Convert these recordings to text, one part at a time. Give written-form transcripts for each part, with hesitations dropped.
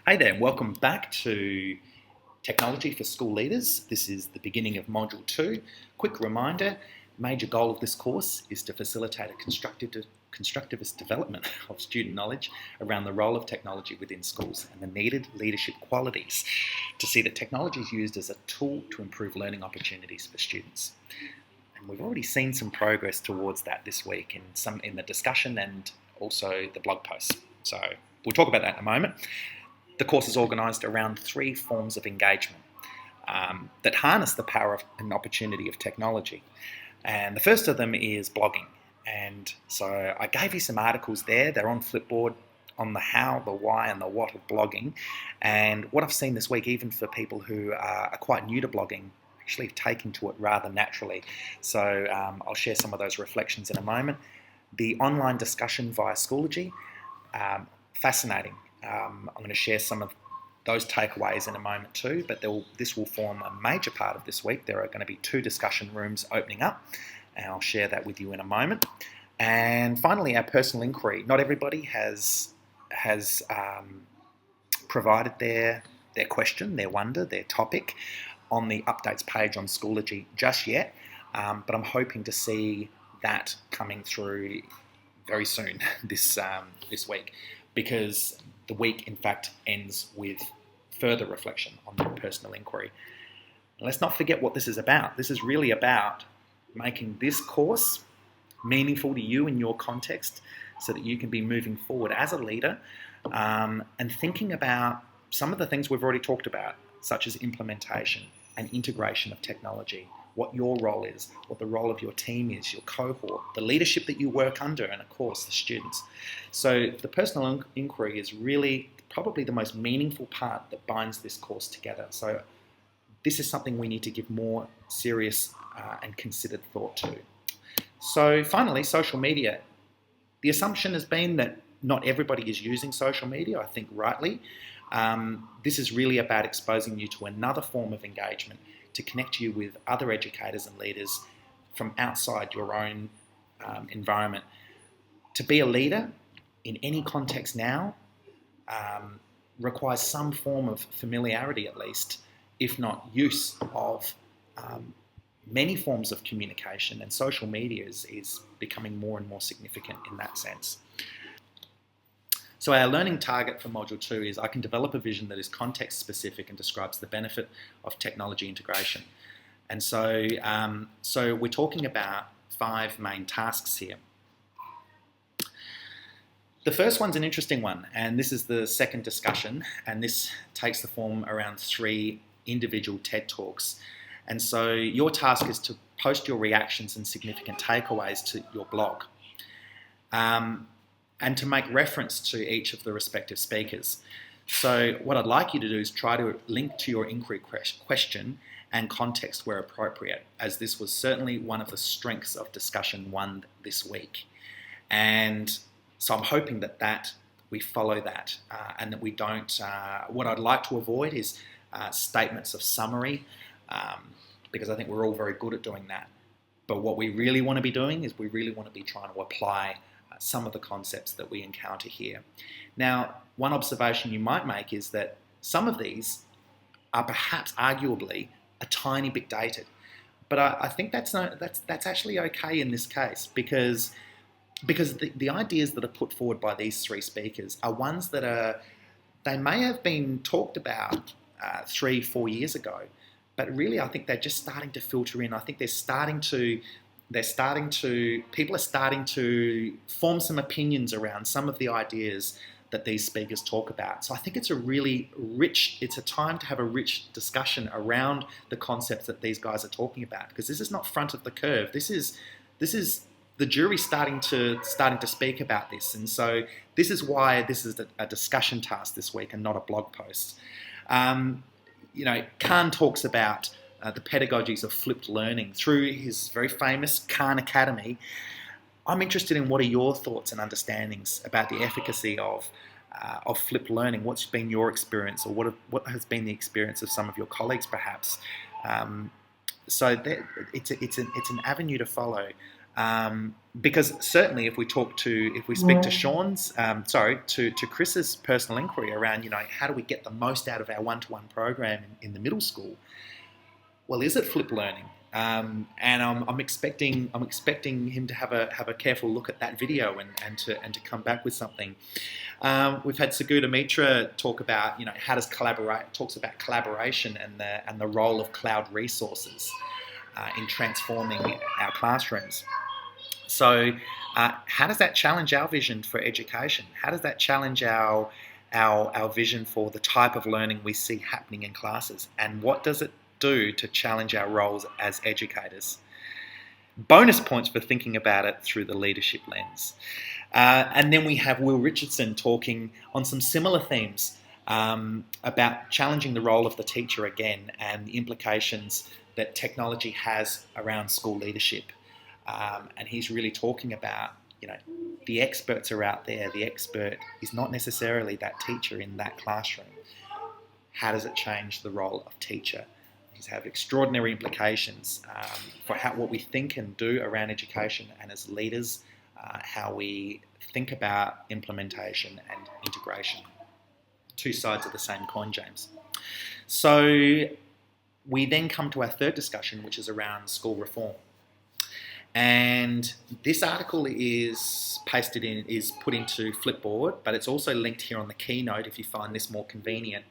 Hey there, and welcome back to Technology for School Leaders. This is the beginning of Module 2. Quick reminder, major goal of this course is to facilitate a constructivist development of student knowledge around the role of technology within schools and the needed leadership qualities to see that technology is used as a tool to improve learning opportunities for students. And we've already seen some progress towards that this week in the discussion and also the blog posts. So we'll talk about that in a moment. The course is organised around 3 forms of engagement that harness the power and opportunity of technology. And the first of them is blogging. And so I gave you some articles there. They're on Flipboard on the how, the why and the what of blogging. And what I've seen this week, even for people who are quite new to blogging, actually taking to it rather naturally. So I'll share some of those reflections in a moment. The online discussion via Schoology, fascinating. I'm going to share some of those takeaways in a moment too, but this will form a major part of this week. There are going to be 2 discussion rooms opening up, and I'll share that with you in a moment. And finally, our personal inquiry. Not everybody has provided their question, their wonder, their topic on the updates page on Schoology just yet, but I'm hoping to see that coming through very soon this week, because the week, in fact, ends with further reflection on the personal inquiry. And let's not forget what this is about. This is really about making this course meaningful to you in your context so that you can be moving forward as a leader and thinking about some of the things we've already talked about, such as implementation and integration of technology, what your role is, what the role of your team is, your cohort, the leadership that you work under, and of course the students. So the personal inquiry is really probably the most meaningful part that binds this course together. So this is something we need to give more serious and considered thought to. So finally, social media. The assumption has been that not everybody is using social media, I think rightly. This is really about exposing you to another form of engagement to connect you with other educators and leaders from outside your own environment. To be a leader in any context now requires some form of familiarity, at least, if not use of many forms of communication, and social media is becoming more and more significant in that sense. So our learning target for Module 2 is I can develop a vision that is context specific and describes the benefit of technology integration. And so, we're talking about 5 main tasks here. The first one's an interesting one, and this is the second discussion, and this takes the form around 3 individual TED Talks. And so your task is to post your reactions and significant takeaways to your blog. And to make reference to each of the respective speakers. So what I'd like you to do is try to link to your inquiry question and context where appropriate, as this was certainly one of the strengths of discussion 1 this week. And so I'm hoping that we follow that and that we don't, what I'd like to avoid is statements of summary, because I think we're all very good at doing that. But what we really want to be doing is we really want to be trying to apply some of the concepts that we encounter here. Now, one observation you might make is that some of these are perhaps arguably a tiny bit dated, but I think that's actually okay in this case, because the ideas that are put forward by these 3 speakers are ones that they may have been talked about 3-4 years ago, but really I think they're just starting to filter in. I think people are starting to form some opinions around some of the ideas that these speakers talk about. So I think it's a time to have a rich discussion around the concepts that these guys are talking about, because this is not front of the curve. This is the jury starting to speak about this. And so this is why this is a discussion task this week and not a blog post. Khan talks about the pedagogies of flipped learning through his very famous Khan Academy. I'm interested in what are your thoughts and understandings about the efficacy of flipped learning. What's been your experience, or what has been the experience of some of your colleagues, perhaps? So it's an avenue to follow. Because certainly, if we speak to to Chris's personal inquiry around, how do we get the most out of our one-to-one program in the middle school? Well, is it flip learning? And I'm expecting him to have a careful look at that video and to come back with something. We've had Saguda Mitra talk about talks about collaboration and the role of cloud resources in transforming our classrooms. So, how does that challenge our vision for education? How does that challenge our vision for the type of learning we see happening in classes? And what does it do to challenge our roles as educators? Bonus points for thinking about it through the leadership lens. And then we have Will Richardson talking on some similar themes about challenging the role of the teacher again and the implications that technology has around school leadership. And he's really talking about, the experts are out there. The expert is not necessarily that teacher in that classroom. How does it change the role of teacher? These have extraordinary implications for what we think and do around education, and as leaders, how we think about implementation and integration. Two sides of the same coin, James. So we then come to our third discussion, which is around school reform. And this article is put into Flipboard, but it's also linked here on the keynote if you find this more convenient.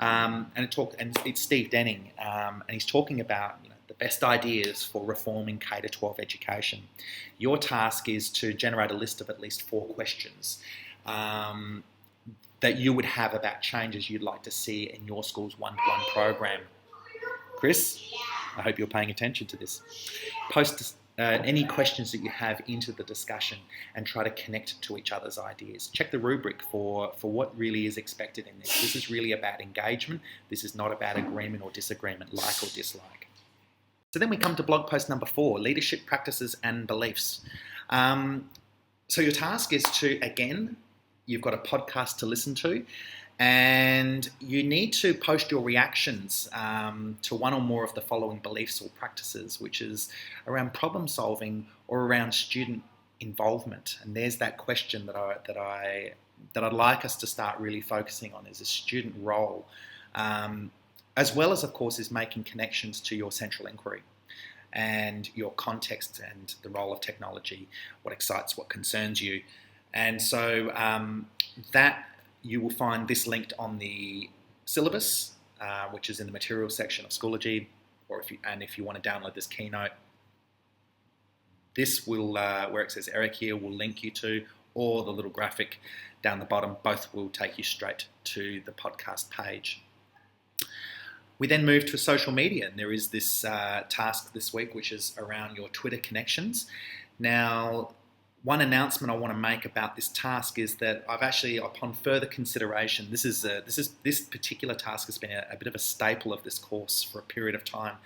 And it's Steve Denning, and he's talking about the best ideas for reforming K-12 education. Your task is to generate a list of at least 4 questions that you would have about changes you'd like to see in your school's one-to-one program. Chris, I hope you're paying attention to this. Post any questions that you have into the discussion and try to connect to each other's ideas. Check the rubric for what really is expected in this. This is really about engagement. This is not about agreement or disagreement, like or dislike. So then we come to blog post number 4, leadership practices and beliefs. So your task is to, again, you've got a podcast to listen to, and you need to post your reactions to one or more of the following beliefs or practices, which is around problem solving or around student involvement. And there's that question that I'd like us to start really focusing on, is a student role, as well as, of course, is making connections to your central inquiry and your context and the role of technology, what excites, what concerns you. And so that you will find this linked on the syllabus, which is in the materials section of Schoology, or if you want to download this keynote, this will, where it says Eric here, will link you to, or the little graphic down the bottom. Both will take you straight to the podcast page. We then move to social media, and there is this task this week, which is around your Twitter connections. Now, one announcement I want to make about this task is that I've actually, upon further consideration, this particular task has been a bit of a staple of this course for a period of time,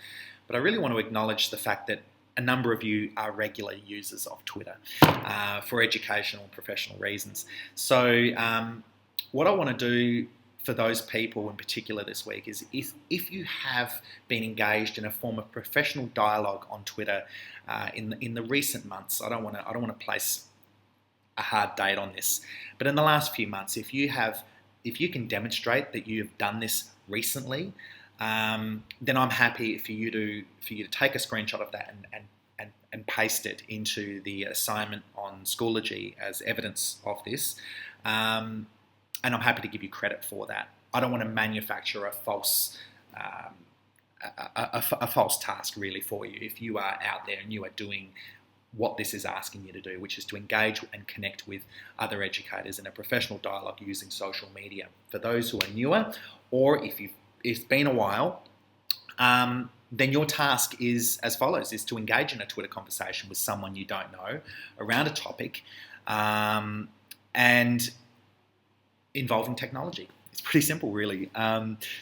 but I really want to acknowledge the fact that a number of you are regular users of Twitter for educational and professional reasons. So what I want to do for those people in particular this week is if you have been engaged in a form of professional dialogue on Twitter in the recent months, I don't want to place a hard date on this, but in the last few months, if you can demonstrate that you have done this recently, then I'm happy for you to take a screenshot of that and paste it into the assignment on Schoology as evidence of this. And I'm happy to give you credit for that. I don't want to manufacture a false task really for you. If you are out there and you are doing what this is asking you to do, which is to engage and connect with other educators in a professional dialogue using social media. For those who are newer, or if it's been a while, then your task is as follows: is to engage in a Twitter conversation with someone you don't know around a topic, and involving technology. It's pretty simple, really.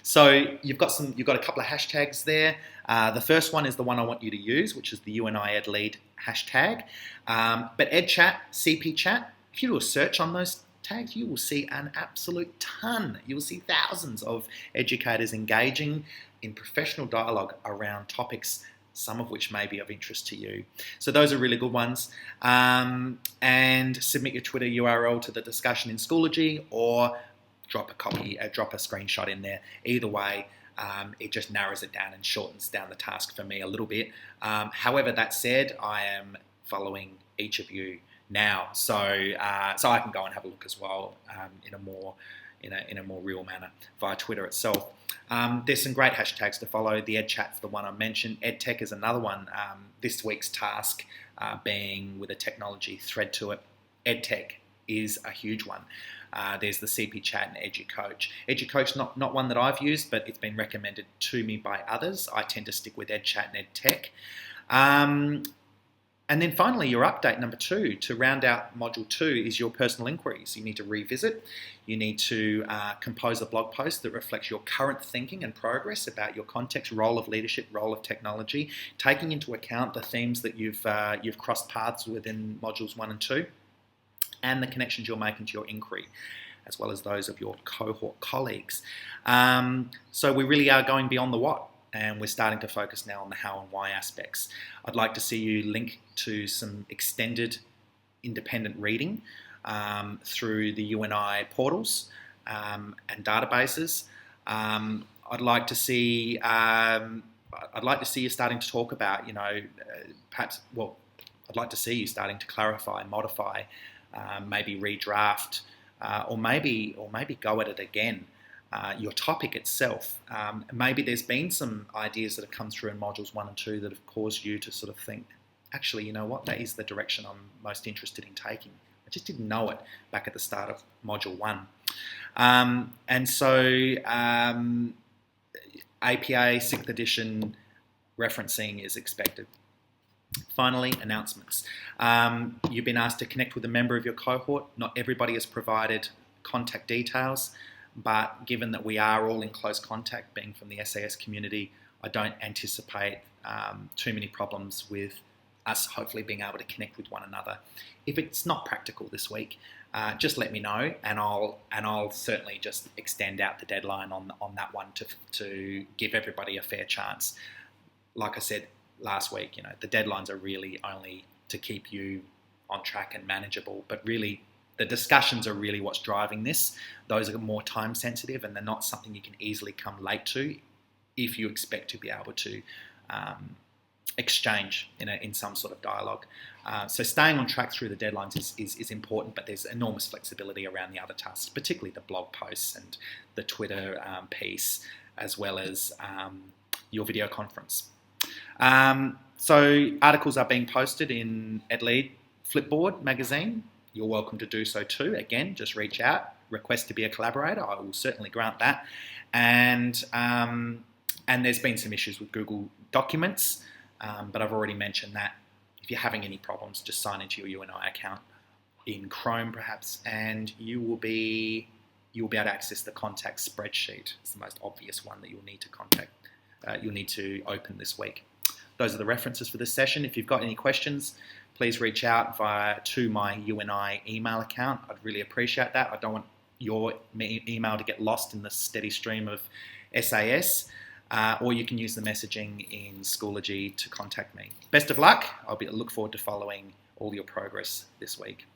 So you've got a couple of hashtags there. The first one is the one I want you to use, which is the UNI EDLEAD hashtag. But EdChat, CPChat, if you do a search on those tags, you will see an absolute ton. You will see thousands of educators engaging in professional dialogue around topics some of which may be of interest to you. So those are really good ones. And submit your Twitter URL to the discussion in Schoology, or drop a screenshot in there. Either way, it just narrows it down and shortens down the task for me a little bit. However, that said, I am following each of you now, so I can go and have a look as well in a more real manner via Twitter itself. There's some great hashtags to follow. The EdChat's the one I mentioned. EdTech is another one. This week's task being with a technology thread to it. EdTech is a huge one. There's the CP Chat and EduCoach. EduCoach, not one that I've used, but it's been recommended to me by others. I tend to stick with EdChat and EdTech. And then finally, your update number 2 to round out Module 2 is your personal inquiries. You need to revisit. You need to compose a blog post that reflects your current thinking and progress about your context, role of leadership, role of technology, taking into account the themes that you've crossed paths within Modules 1 and 2, and the connections you're making to your inquiry, as well as those of your cohort colleagues. So we really are going beyond the what, and we're starting to focus now on the how and why aspects. I'd like to see you link to some extended independent reading through the UNI portals and databases. I'd like to see you starting to talk about, I'd like to see you starting to clarify, modify, maybe redraft, or maybe go at it again. Your topic itself. Maybe there's been some ideas that have come through in Modules 1 and 2 that have caused you to sort of think, actually, you know what, that is the direction I'm most interested in taking. I just didn't know it back at the start of Module 1. And so APA 6th edition referencing is expected. Finally, announcements. You've been asked to connect with a member of your cohort. Not everybody has provided contact details, but given that we are all in close contact, being from the SAS community, I don't anticipate too many problems with us hopefully being able to connect with one another. If it's not practical this week, just let me know, and I'll certainly just extend out the deadline on that one to give everybody a fair chance. Like I said last week, the deadlines are really only to keep you on track and manageable, but really the discussions are really what's driving this. Those are more time sensitive, and they're not something you can easily come late to if you expect to be able to exchange in some sort of dialogue. So staying on track through the deadlines is important, but there's enormous flexibility around the other tasks, particularly the blog posts and the Twitter piece, as well as your video conference. So articles are being posted in EDLEAD Flipboard magazine. You're welcome to do so too. Again, just reach out, request to be a collaborator. I will certainly grant that. And there's been some issues with Google Documents, but I've already mentioned that. If you're having any problems, just sign into your UNI account in Chrome perhaps, and you will be able to access the contact spreadsheet. It's the most obvious one that you'll need to open this week. Those are the references for this session. If you've got any questions, please reach out to my UNI email account. I'd really appreciate that. I don't want your email to get lost in the steady stream of SAS, or you can use the messaging in Schoology to contact me. Best of luck. I'll look forward to following all your progress this week.